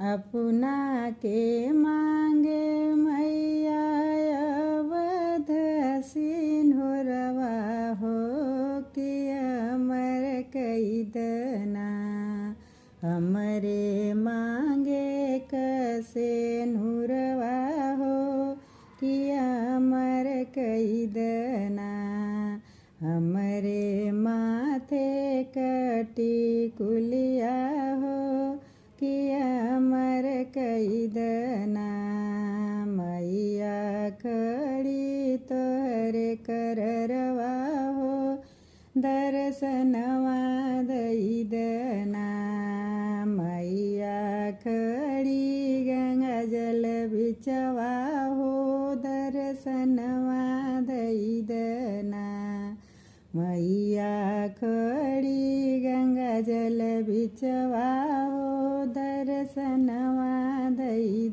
अपना के मांगे मैया अवध सिंहुरवा हो कि अमर कैदना। हमरे मांगे कसे नूरवा हो कि अमर कैदना। हमरे माथे कटी कुलिया हो कि अमर कैदना। मैया खड़ी तोहरे कररवा हो दर्शनवा दैदना। मैया खड़ी गंगा जल बिचवा हो दर्शनवा दैदना। मैया खड़ी गंगा जल बिचवा हो दर्शनवा दैदना।